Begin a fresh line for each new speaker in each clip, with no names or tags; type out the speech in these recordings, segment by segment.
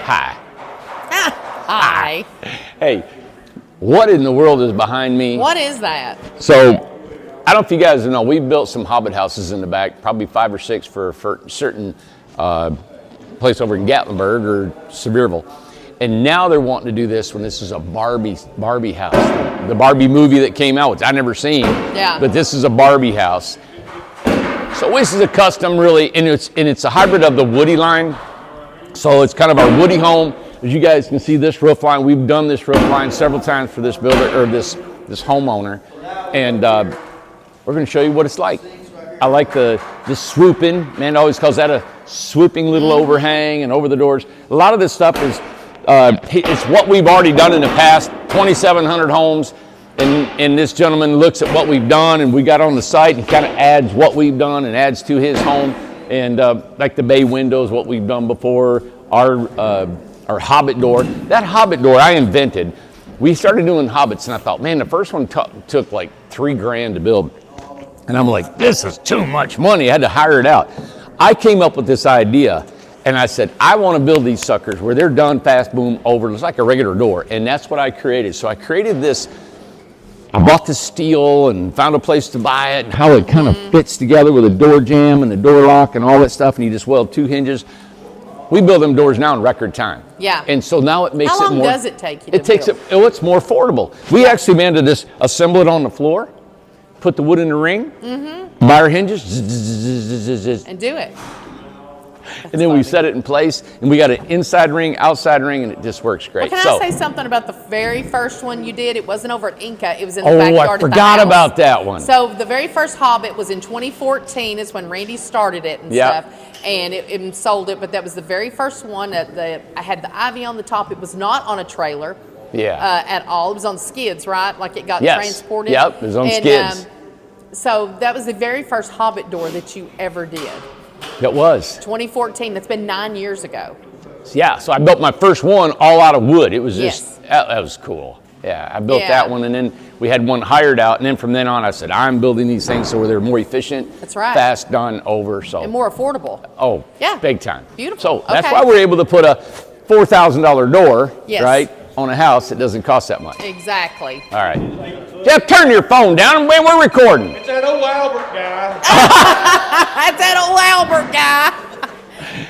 Hi.
Hi.
Hey, what in the world is behind me?
What is that?
So, I don't know if you guys know, we built some Hobbit houses in the back, probably 5 or 6 for a certain place over in Gatlinburg or Sevierville. And now they're wanting to do this when this is a Barbie house. The Barbie movie that came out, which I never seen.
Yeah.
But this is a Barbie house. So this is a custom really, and it's a hybrid of the Woody line. So it's kind of our Woody home. As you guys can see, this roof line, we've done this roof line several times for this builder, or this homeowner. And we're gonna show you what it's like. I like the swooping, man always calls that a swooping little overhang and over the doors. A lot of this stuff is, it's what we've already done in the past, 2,700 homes. And this gentleman looks at what we've done, and we got on the site and kind of adds what we've done and adds to his home. And like the bay windows, what we've done before, our Hobbit door. That Hobbit door I invented. We started doing Hobbits, and I thought, man, the first one took like $3,000 to build. And I'm like, this is too much money. I had to hire it out. I came up with this idea, and I said, I want to build these suckers where they're done, fast, boom, over. It's like a regular door, and that's what I created. So I created this. I bought the steel and found a place to buy it, and how it kind of fits together with a door jamb and the door lock and all that stuff, and you just weld 2 hinges. We build them doors now in record time.
Yeah.
And so now it makes it more...
How long does it take you to build?
It's more affordable. We actually managed to just assemble it on the floor, put the wood in the ring, buy our hinges,
and do it.
and then we set it in place, and we got an inside ring, outside ring, and it just works great.
Well, can I say something about the very first one you did? It wasn't over at Inca. It was in the backyard of the house.
Oh, I forgot about that one.
So the very first Hobbit was in 2014 is when Randy started it and stuff, and it sold it, but that was the very first one. I had the ivy on the top. It was not on a trailer at all. It was on skids, right? Like it got transported.
Yep, it was on skids.
So that was the very first Hobbit door that you ever did.
It was.
2014. That's been 9 years ago.
Yeah, so I built my first one all out of wood. It was just, that was cool. Yeah, I built that one, and then we had one hired out, and then from then on I said, I'm building these things so they're more efficient.
That's right.
Fast, done, over. So.
And more affordable.
Oh,
yeah,
big time.
Beautiful.
So that's why we're able to put a $4,000 door,
yes,
right, on a house that doesn't cost that much.
Exactly.
All right. Jeff, turn your phone down. When we're recording.
It's that old Albert guy.
That's that old Albert guy.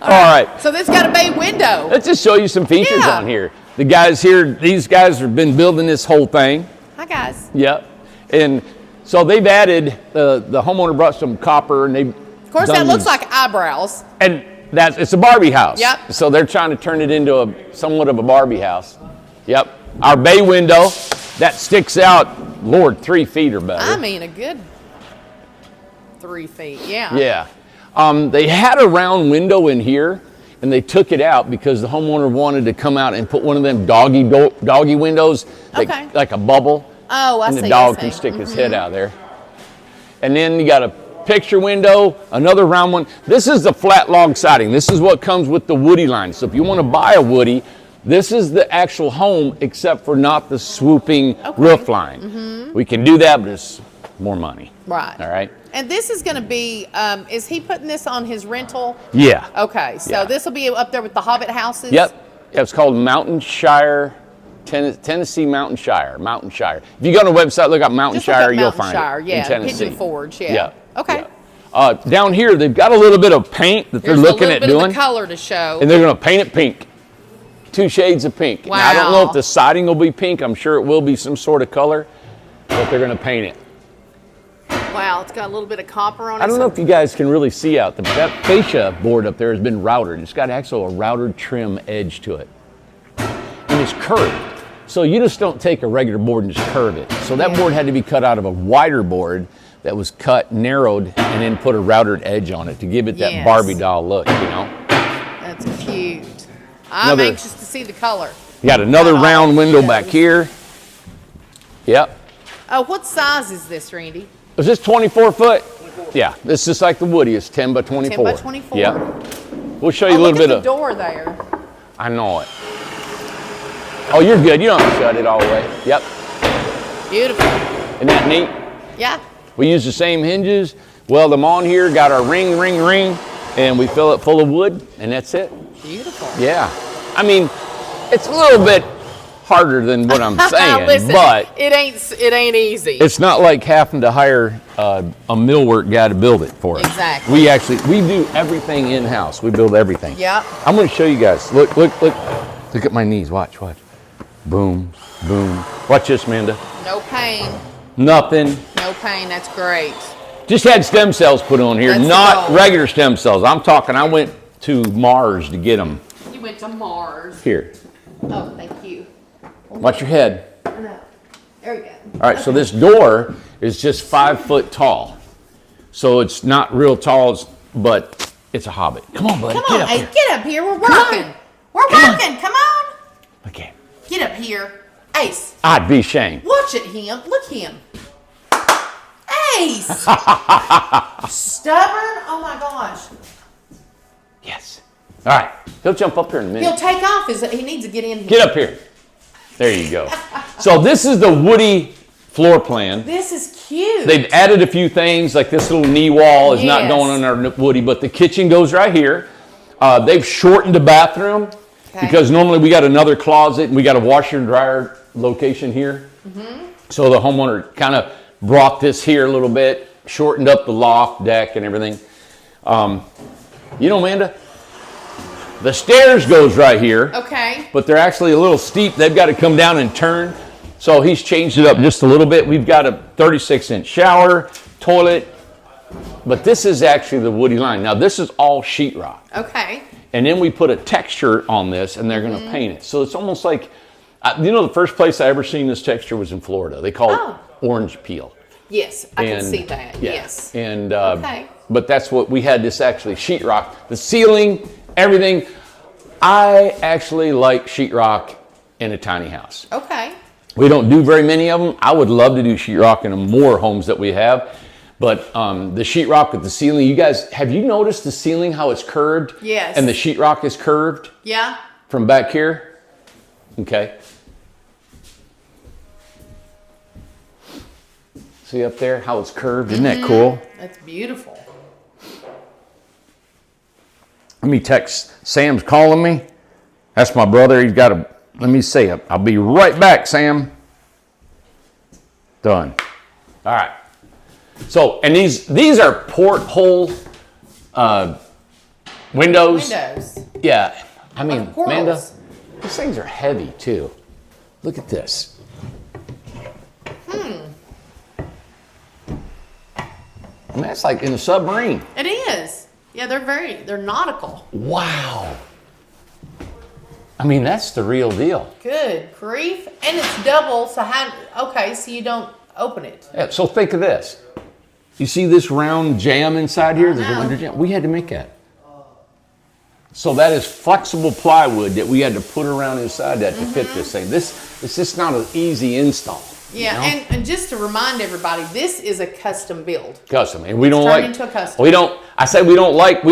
All right.
So this got a bay window.
Let's just show you some features on here. The guys here, these guys have been building this whole thing.
Hi, guys.
Yep. And so they've added, the homeowner brought some copper, and they've
Of course, that looks like eyebrows.
And it's a Barbie house.
Yep.
So they're trying to turn it into somewhat of a Barbie house. Yep. Our bay window, that sticks out, Lord, 3 feet or better.
I mean, a good 3 feet, yeah.
Yeah. They had a round window in here, and they took it out because the homeowner wanted to come out and put one of them doggy windows, like a bubble.
Oh, I see.
And the dog can stick his head out there. And then you got a picture window, another round one. This is the flat log siding. This is what comes with the Woody line. So if you want to buy a Woody, this is the actual home, except for not the swooping roof line. We can do that, but it's more money.
Right.
All right.
And this is going to be, is he putting this on his rental?
Yeah.
Okay, so this will be up there with the Hobbit houses?
Yep. Yeah, it's called Mountain Shire, Tennessee Mountain Shire. If you go on the website, look up Mountain Shire, you'll find it.
Yeah,
in Tennessee.
Pigeon Forge,
Yeah.
Okay.
Yeah. Down here, they've got a little bit of paint that they're looking at doing.
There's a little bit of the color to show.
And they're going to paint it pink. 2 shades of pink.
Wow.
Now, I don't know if the siding will be pink. I'm sure it will be some sort of color, but they're going to paint it.
Wow, it's got a little bit of copper on it.
I don't know if you guys can really see out there, but that fascia board up there has been routed. It's got actually a routed trim edge to it. And it's curved. So you just don't take a regular board and just curve it. So that board had to be cut out of a wider board that was cut, narrowed, and then put a routed edge on it to give it that Barbie doll look, you know?
That's cute. I'm anxious to see the color.
You got another round window back here. Yep.
Oh, what size is this, Randy?
Is this 24 foot? 24. Yeah, it's just like the Woody. It's 10 by 24.
10 by 24.
Yep. We'll show you a little bit of.
Look at the door there.
I know it. Oh, you're good. You don't have to shut it all the way. Yep.
Beautiful.
Isn't that neat?
Yeah.
We use the same hinges, weld them on here, got our ring, and we fill it full of wood, and that's it.
Beautiful.
Yeah. I mean, it's a little bit harder than what I'm saying,
Listen,
but
it ain't easy.
it's not like having to hire a millwork guy to build it for us.
Exactly.
We do everything in-house. We build everything.
Yeah.
I'm going to show you guys. Look at my knees. Watch. Boom, boom. Watch this, Amanda.
No pain.
Nothing.
No pain. That's great.
Just had stem cells put on here,
That's
not
the goal.
regular stem cells. I'm talking, I went to Mars to get them.
You went to Mars.
Here,
Oh, thank you.
watch your head.
No. There we go.
All right, so this door is just 5 foot tall. So it's not real tall, but it's a hobbit. Come on, buddy.
Come on, hey, get up here. We're working. We're working. Come on.
Okay.
Get up here. Ace.
I'd be ashamed.
Watch it, him. Look him. Ace. Stubborn. Oh my gosh.
Yes. All right, he'll jump up here in a minute.
He'll take off. He needs to get in here.
Get up here. There you go. So this is the Woody floor plan.
This is cute.
They've added a few things, like this little knee wall is not going on our Woody, but the kitchen goes right here. They've shortened the bathroom because normally we got another closet and we got a washer and dryer location here. So the homeowner kind of brought this here a little bit, shortened up the loft, deck, and everything. You know, Amanda, the stairs goes right here.
Okay.
But they're actually a little steep. They've got to come down and turn. So he's changed it up just a little bit. We've got a 36-inch shower, toilet. But this is actually the Woody line. Now, this is all sheetrock.
Okay.
And then we put a texture on this, and they're going to paint it. So it's almost like, you know, the first place I ever seen this texture was in Florida. They call it orange peel.
Yes, I can see that.
Yeah.
Yes.
And but that's what we had. This actually sheetrock, the ceiling, everything. I actually like sheetrock in a tiny house.
Okay.
We don't do very many of them. I would love to do sheetrock in more homes that we have. But the sheetrock with the ceiling, you guys, have you noticed the ceiling, how it's curved?
Yes.
And the sheetrock is curved?
Yeah.
From back here? Okay. See up there how it's curved? Isn't that cool?
That's beautiful.
Let me text. Sam's calling me. That's my brother. He's got to, let me say it. I'll be right back, Sam. Done. All right. So, and these are porthole windows.
Windows.
Yeah. I mean,
Like portals.
Amanda, these things are heavy too. Look at this. I mean, that's like in a submarine.
It is. Yeah, they're nautical.
Wow. I mean, that's the real deal.
Good grief. And it's double, so so you don't open it.
Yeah, so think of this. You see this round jam inside here? There's a window jam. We had to make that. So that is flexible plywood that we had to put around inside that to fit this thing. It's just not an easy install.
Yeah,
you know?
and just to remind everybody, this is a custom build.
Custom. And we don't
Turned
like,
into a custom.
we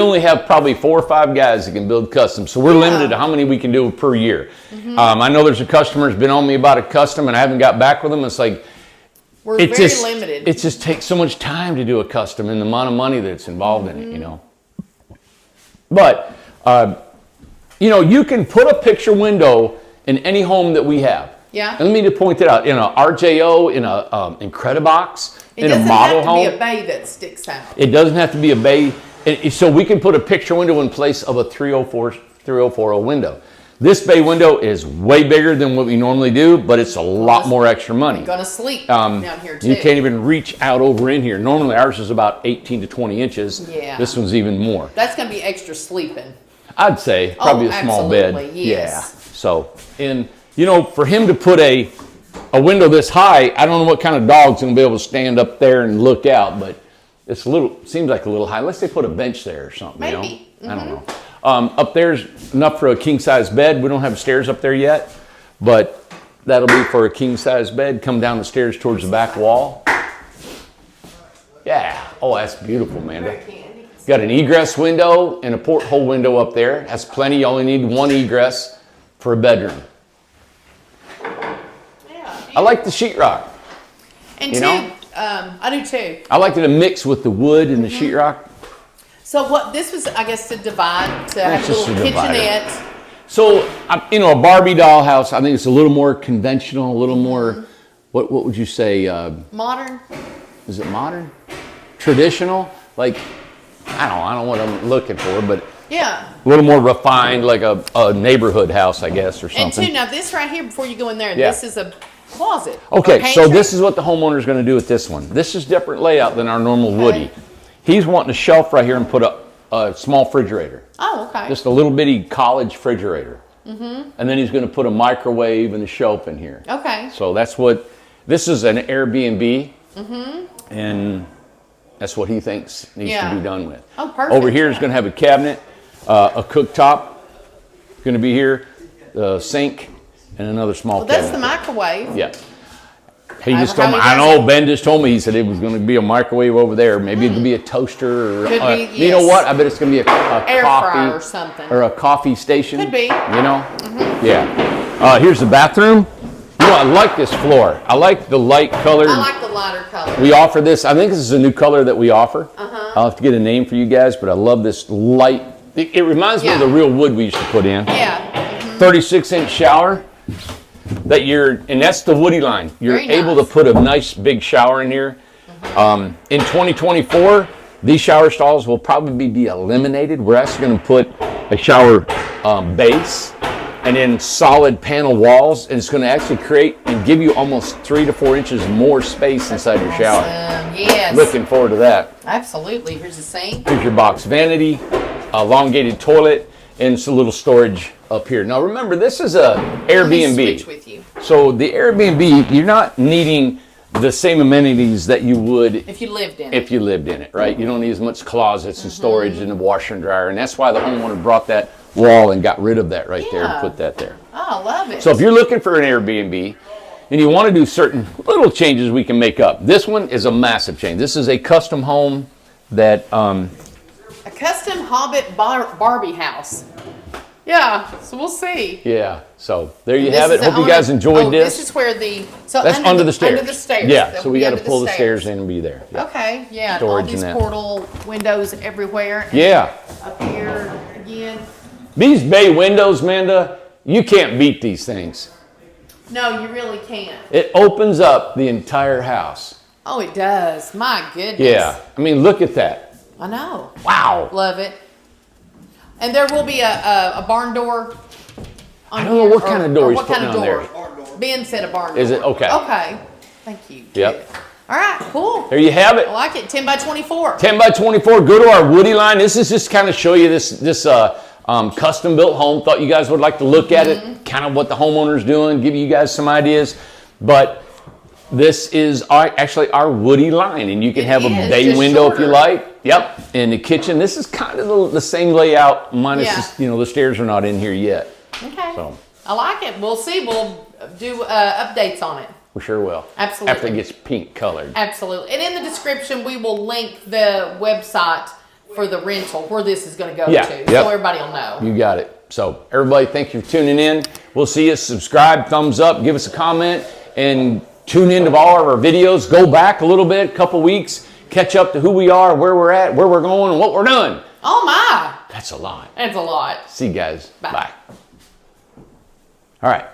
only have probably 4 or 5 guys that can build custom. So we're limited to how many we can do per year. I know there's a customer who's been on me about a custom and I haven't got back with them. It's like,
We're very limited.
It just takes so much time to do a custom and the amount of money that's involved in it, you know. But, you know, you can put a picture window in any home that we have.
Yeah.
And let me just point it out. In a RJO, in a Incredibox, in a model home.
It doesn't have to be a bay that sticks out.
It doesn't have to be a bay. So we can put a picture window in place of a 3040 window. This bay window is way bigger than what we normally do, but it's a lot more extra money.
You're going to sleep down here too.
You can't even reach out over in here. Normally ours is about 18 to 20 inches.
Yeah.
This one's even more.
That's going to be extra sleeping.
I'd say probably a small bed.
Yes.
Yeah. So, and you know, for him to put a window this high, I don't know what kind of dog's going to be able to stand up there and look out, but it's seems like a little high. Unless they put a bench there or something.
Maybe.
You know? I don't know. Up there's enough for a king-size bed. We don't have stairs up there yet, but that'll be for a king-size bed. Come down the stairs towards the back wall. Yeah. Oh, that's beautiful, Amanda. Got an egress window and a porthole window up there. That's plenty. You only need one egress for a bedroom.
Yeah.
I like the sheetrock.
And
you know?
I do too.
I like it to mix with the wood and the sheetrock.
So what this was, I guess, to divide, to have a
just
little
to divide it.
kitchenette.
So, you know, a Barbie doll house, I think it's a little more conventional, a little more, what would you say?
Modern.
Is it modern? Traditional? Like, I don't know what I'm looking for, but
yeah,
a little more refined, like a neighborhood house, I guess, or something.
And two, now this right here, before you go in there, this is a closet.
Okay, so this is what the homeowner is going to do with this one. This is different layout than our normal Woody. He's wanting a shelf right here and put a small refrigerator.
Oh, okay.
Just a little bitty college refrigerator. And then he's going to put a microwave and a shelf in here.
Okay.
So that's what, this is an Airbnb. And that's what he thinks needs to be done with.
Oh, perfect.
Over here is going to have a cabinet, a cooktop, going to be here, a sink, and another small cabinet.
That's the microwave.
Yeah. He just told me, I know, Ben just told me, he said it was going to be a microwave over there. Maybe it could be a toaster or, you know what? I bet it's going to be a
air
coffee
fryer or something.
Or a coffee station.
Could be.
You know? Yeah. Here's the bathroom. You know, I like this floor. I like the light color.
I like the lighter color.
We offer this. I think this is a new color that we offer. I'll have to get a name for you guys, but I love this light. It reminds me of the real wood we used to put in.
Yeah.
36-inch shower. And that's the Woody line. You're able to put a nice big shower in here. In 2024, these shower stalls will probably be eliminated. We're actually going to put a shower base and then solid panel walls, and it's going to actually create and give you almost 3 to 4 inches more space inside your shower.
Yes.
Looking forward to that.
Absolutely. Here's the sink.
Here's your box vanity, elongated toilet, and some little storage up here. Now remember, this is a Airbnb.
Switch with you.
So the Airbnb, you're not needing the same amenities that you would
if you lived in
it, right? You don't need as much closets and storage and the washer and dryer, and that's why the homeowner brought that wall and got rid of that right there and put that there.
Oh, I love it.
So if you're looking for an Airbnb and you want to do certain little changes we can make up, this one is a massive change. This is a custom home that
a custom Hobbit Barbie house. Yeah, so we'll see.
Yeah, so there you have it. Hope you guys enjoyed this.
This is where
that's under the stairs.
Under the stairs.
Yeah, so we got to pull the stairs in and be there. Yeah.
Okay, yeah.
Storage
all these
and that.
portal windows everywhere.
Yeah.
Up here again.
These bay windows, Amanda, you can't beat these things.
No, you really can't.
It opens up the entire house.
Oh, it does. My goodness.
Yeah, I mean, look at that.
I know.
Wow.
Love it. And there will be a barn door.
I don't know what kind of door he's putting on there.
Ben said a barn door.
Is it? Okay.
Okay. Thank you.
Yep.
All right, cool.
There you have it.
I like it. 10 by 24.
10 by 24. Go to our Woody line. This is just kind of show you this custom built home. Thought you guys would like to look at it. Kind of what the homeowner's doing. Give you guys some ideas. But this is actually our Woody line, and you can have a bay window if you like. Yep. In the kitchen, this is kind of the same layout, minus the stairs are not in here yet.
Okay.
So
I like it. We'll see. We'll do updates on it.
We sure will.
Absolutely.
After it gets pink colored.
Absolutely. And in the description, we will link the website for the rental where this is going to go to, so everybody will know.
You got it. So everybody, thank you for tuning in. We'll see you. Subscribe, thumbs up, give us a comment, and tune into all of our videos. Go back a little bit, a couple weeks, catch up to who we are, where we're at, where we're going, and what we're doing.
Oh my!
That's a lot.
That's a lot.
See you guys.
Bye.
All right.